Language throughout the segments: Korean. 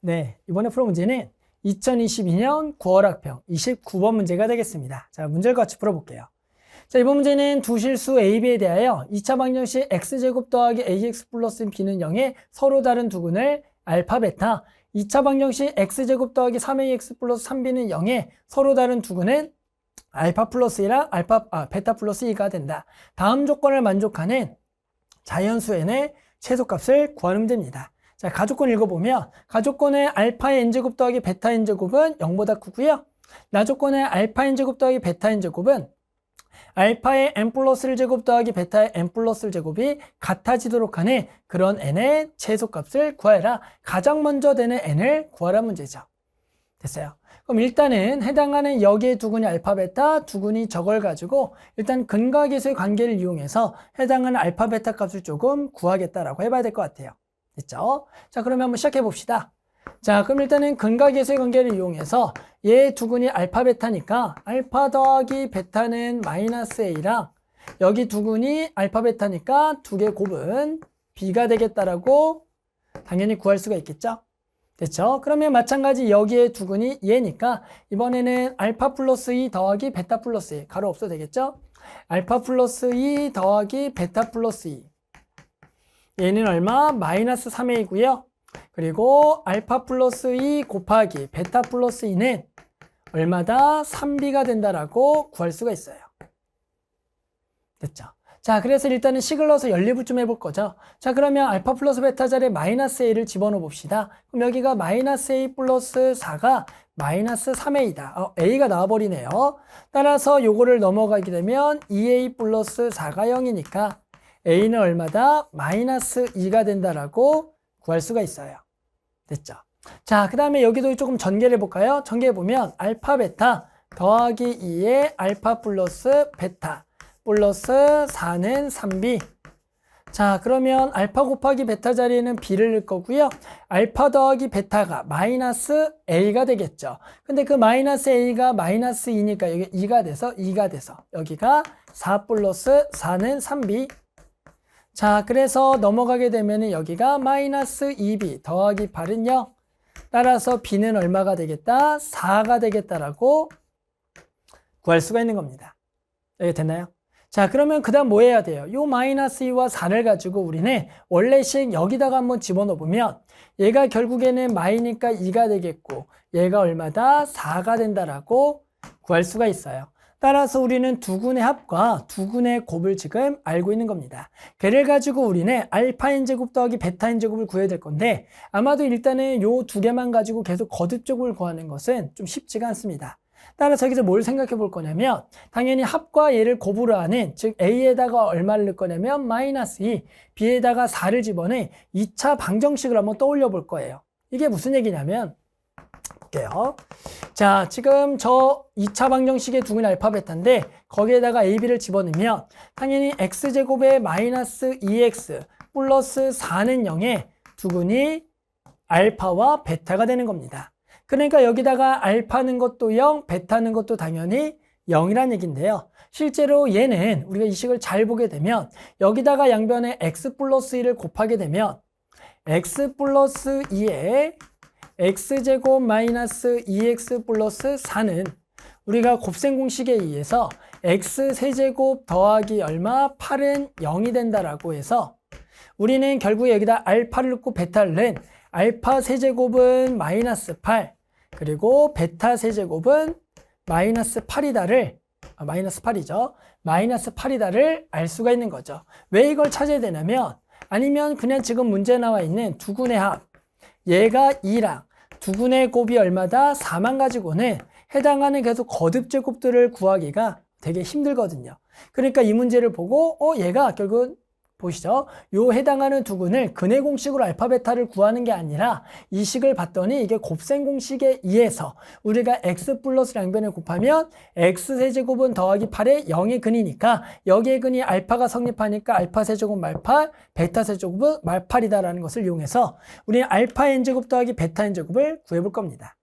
네, 이번에 풀어 문제는 2022년 9월 학평 29번 문제가 되겠습니다. 자, 문제를 같이 풀어볼게요. 자, 이번 문제는 두 실수 A, B에 대하여 2차 방정식 x제곱 더하기 ax 플러스 b는 0의 서로 다른 두 근을 알파, 베타, 2차 방정식 x제곱 더하기 3ax 플러스 3b는 0의 서로 다른 두 근은 알파 플러스 1랑 베타 플러스 2가 된다. 다음 조건을 만족하는 자연수 n의 최소값을 구하는 문제입니다. 자, 가조건 읽어보면 가조건의 알파의 n제곱 더하기 베타 n제곱은 0보다 크고요. 나조건의 알파 n제곱 더하기 베타 n제곱은 알파의 n 플러스 1제곱 더하기 베타의 n 플러스 1제곱이 같아지도록 하는 그런 n의 최소값을 구하여라. 가장 먼저 되는 n을 구하라 문제죠. 됐어요. 그럼 일단은 해당하는 여기에 두 근이 알파, 베타, 두 근이 저걸 가지고 일단 근과 계수의 관계를 이용해서 해당하는 알파, 베타 값을 조금 구하겠다라고 해봐야 될 것 같아요. 됐죠? 자, 그러면 한번 시작해 봅시다. 자, 그럼 일단은 근과 계수의 관계를 이용해서 얘 두 근이 알파, 베타니까 알파 더하기 베타는 마이너스 A랑 여기 두 근이 알파, 베타니까 두 개 곱은 B가 되겠다라고 당연히 구할 수가 있겠죠? 됐죠? 그러면 마찬가지 여기에 두 근이 얘니까 이번에는 알파 플러스 2 더하기 베타 플러스 2 가로 없어도 되겠죠? 알파 플러스 2 더하기 베타 플러스 2 얘는 얼마? 마이너스 3a고요. 그리고 알파 플러스 2 곱하기 베타 플러스 2는 얼마다? 3b가 된다라고 구할 수가 있어요. 됐죠? 자, 그래서 일단은 식을 넣어서 연립을 좀 해볼 거죠. 자, 그러면 알파 플러스 베타 자리에 마이너스 a를 집어넣어 봅시다. 그럼 여기가 마이너스 a 플러스 4가 마이너스 3a다. a가 나와버리네요. 따라서 요거를 넘어가게 되면 2a 플러스 4가 0이니까 a는 얼마다? 마이너스 2가 된다라고 구할 수가 있어요. 됐죠? 자, 그 다음에 여기도 조금 전개를 해볼까요? 전개해보면 알파, 베타 더하기 2의 알파 플러스 베타 플러스 4는 3b. 자, 그러면 알파 곱하기 베타 자리에는 b를 넣을 거고요. 알파 더하기 베타가 마이너스 a가 되겠죠. 근데 그 마이너스 a가 마이너스 2니까 여기 2가 돼서 여기가 4 플러스 4는 3b. 자, 그래서 넘어가게 되면 여기가 마이너스 2b 더하기 8은 0. 따라서 b는 얼마가 되겠다? 4가 되겠다라고 구할 수가 있는 겁니다. 여기 됐나요? 자, 그러면 그 다음 뭐 해야 돼요? 요 마이너스 2와 4를 가지고 우리는 원래식 여기다가 한번 집어넣어 보면 얘가 결국에는 마이니까 2가 되겠고 얘가 얼마다? 4가 된다라고 구할 수가 있어요. 따라서 우리는 두 근의 합과 두 근의 곱을 지금 알고 있는 겁니다. 걔를 가지고 우리는 알파 n제곱 더하기 베타 n제곱을 구해야 될 건데 아마도 일단은 요 두 개만 가지고 계속 거듭적을 구하는 것은 좀 쉽지가 않습니다. 따라서 여기서 뭘 생각해 볼 거냐면 당연히 합과 얘를 곱으로 하는 즉 a에다가 얼마를 넣을 거냐면 마이너스 2, b에다가 4를 집어넣은 2차 방정식을 한번 떠올려 볼 거예요. 이게 무슨 얘기냐면 볼게요. 자, 지금 저 2차 방정식의 두 근이 알파, 베타인데 거기에다가 a, b를 집어넣으면 당연히 x제곱에 마이너스 2x 플러스 4는 0에 두 근이 알파와 베타가 되는 겁니다. 그러니까 여기다가 알파는 것도 0, 베타는 것도 당연히 0이란 얘기인데요. 실제로 얘는 우리가 이 식을 잘 보게 되면 여기다가 양변에 x 플러스 1을 곱하게 되면 x 플러스 2에 x제곱 마이너스 2x 플러스 4는 우리가 곱셈 공식에 의해서 x세제곱 더하기 얼마? 8은 0이 된다라고 해서 우리는 결국에 여기다 알파를 넣고 베타를 넣은 알파 세제곱은 마이너스 8 그리고 베타 세제곱은 마이너스 8이다를 마이너스 8이죠. 마이너스 8이다를 알 수가 있는 거죠. 왜 이걸 찾아야 되냐면 아니면 그냥 지금 문제에 나와 있는 두 근의 합 얘가 2랑 두 근의 곱이 얼마다? 4만 가지고는 해당하는 계속 거듭제곱들을 구하기가 되게 힘들거든요. 그러니까 이 문제를 보고 얘가 결국은 보시죠. 요 해당하는 두 근을 근의 공식으로 알파, 베타를 구하는 게 아니라 이 식을 봤더니 이게 곱셈 공식에 의해서 우리가 x 플러스 양변을 곱하면 x세제곱은 더하기 8에 0의 근이니까 여기의 근이 알파가 성립하니까 알파 세제곱 말팔, 베타 세제곱은 말팔이다라는 것을 이용해서 우리는 알파 n제곱 더하기 베타 n제곱을 구해볼 겁니다.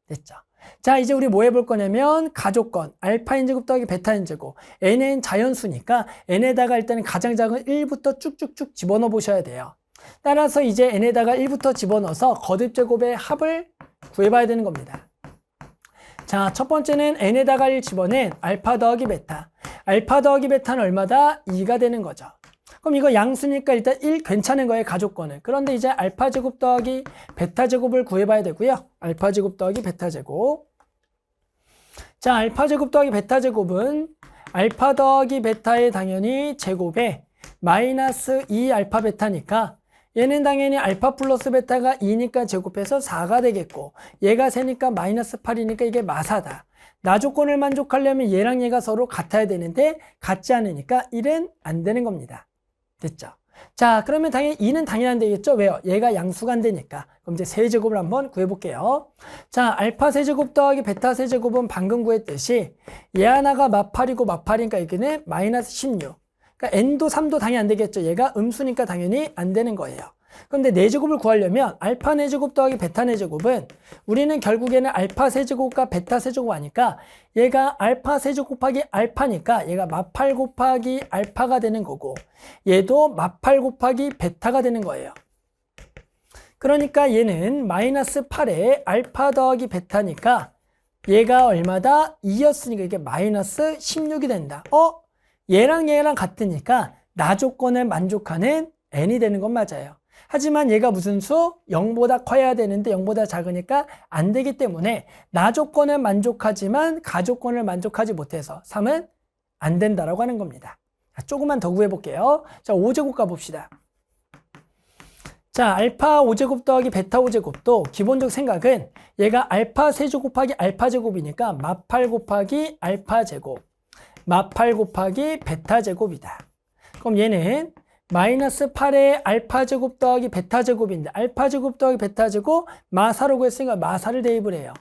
됐죠? 자, 이제 우리 뭐 해볼 거냐면 가조건 알파 n제곱 더하기 베타 n제곱 n은 자연수니까 n에다가 일단 가장 작은 1부터 쭉쭉쭉 집어넣어 보셔야 돼요. 따라서 이제 n에다가 1부터 집어넣어서 거듭제곱의 합을 구해봐야 되는 겁니다. 자, 첫 번째는 n에다가 1 집어낸 알파 더하기 베타. 알파 더하기 베타는 얼마다? 2가 되는 거죠. 그럼 이거 양수니까 일단 1 괜찮은 거예요, 가족권은. 그런데 이제 알파 제곱 더하기 베타 제곱을 구해봐야 되고요. 알파 제곱 더하기 베타 제곱. 자, 알파 제곱 더하기 베타 제곱은 알파 더하기 베타의 당연히 제곱에 마이너스 2 알파 베타니까 얘는 당연히 알파 플러스 베타가 2니까 제곱해서 4가 되겠고 얘가 세니까 마이너스 8이니까 이게 마사다. 나 조건을 만족하려면 얘랑 얘가 서로 같아야 되는데 같지 않으니까 1은 안 되는 겁니다. 됐죠? 자, 그러면 당연히 2는 당연히 안 되겠죠? 왜요? 얘가 양수가 안 되니까. 그럼 이제 세제곱을 한번 구해볼게요. 자, 알파 세제곱 더하기 베타 세제곱은 방금 구했듯이 얘 하나가 마팔이고 마팔이니까 여기는 마이너스 16. 그러니까 n도 3도 당연히 안 되겠죠. 얘가 음수니까 당연히 안 되는 거예요. 그런데 4제곱을 구하려면 알파 4제곱 더하기 베타 4제곱은 우리는 결국에는 알파 세제곱과 베타 세제곱 하니까 얘가 알파 세제곱 곱하기 알파니까 얘가 마팔 곱하기 알파가 되는 거고 얘도 마팔 곱하기 베타가 되는 거예요. 그러니까 얘는 마이너스 8에 알파 더하기 베타니까 얘가 얼마다? 2였으니까 이게 마이너스 16이 된다. 얘랑 얘랑 같으니까 나 조건을 만족하는 n이 되는 건 맞아요. 하지만 얘가 무슨 수? 0보다 커야 되는데 0보다 작으니까 안 되기 때문에 나 조건을 만족하지만 가 조건을 만족하지 못해서 3은 안 된다라고 하는 겁니다. 자, 조금만 더 구해볼게요. 자, 5제곱 가봅시다. 자, 알파 5제곱 더하기 베타 5제곱도 기본적 생각은 얘가 알파 세제곱 곱하기 알파 제곱이니까 마8 곱하기 알파 제곱 마8 곱하기 베타 제곱이다. 그럼 얘는 마이너스 8의 알파 제곱 더하기 베타 제곱인데 알파 제곱 더하기 베타 제곱 마4로 구했으니까 마4를 대입을 해요.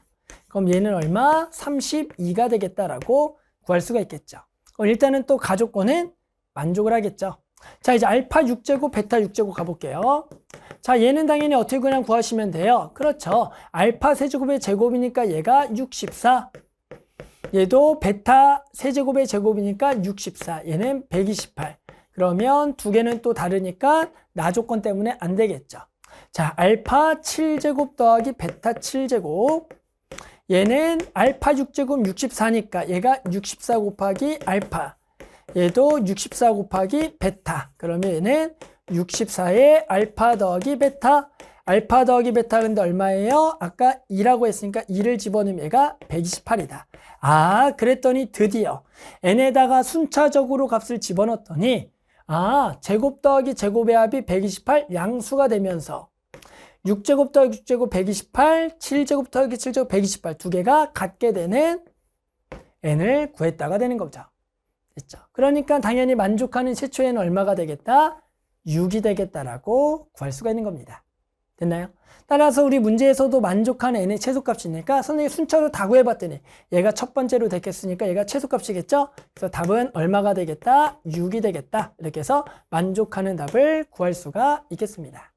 그럼 얘는 얼마? 32가 되겠다라고 구할 수가 있겠죠. 그럼 일단은 또 가족권은 만족을 하겠죠. 자, 이제 알파 6제곱 베타 6제곱 가볼게요. 자, 얘는 당연히 어떻게 그냥 구하시면 돼요. 그렇죠. 알파 세제곱의 제곱이니까 얘가 64. 얘도 베타 세제곱의 제곱이니까 64. 얘는 128. 그러면 두 개는 또 다르니까 나 조건 때문에 안 되겠죠. 자, 알파 7제곱 더하기 베타 7제곱. 얘는 알파 6제곱 64니까 얘가 64 곱하기 알파. 얘도 64 곱하기 베타. 그러면 얘는 64의 알파 더하기 베타. 알파 더하기 베타 근데 얼마예요? 아까 2라고 했으니까 2를 집어넣으면 얘가 128이다. 아, 그랬더니 드디어 n에다가 순차적으로 값을 집어넣었더니 제곱 더하기 제곱의 합이 128 양수가 되면서 6제곱 더하기 6제곱 128, 7제곱 더하기 7제곱 128 두 개가 같게 되는 n을 구했다가 되는 거죠. 됐죠? 그러니까 당연히 만족하는 최초에는 얼마가 되겠다? 6이 되겠다라고 구할 수가 있는 겁니다. 됐나요? 따라서 우리 문제에서도 만족하는 n의 최소값이니까 선생님이 순차로 다 구해봤더니 얘가 첫 번째로 됐겠으니까 얘가 최소값이겠죠? 그래서 답은 얼마가 되겠다? 6이 되겠다. 이렇게 해서 만족하는 답을 구할 수가 있겠습니다.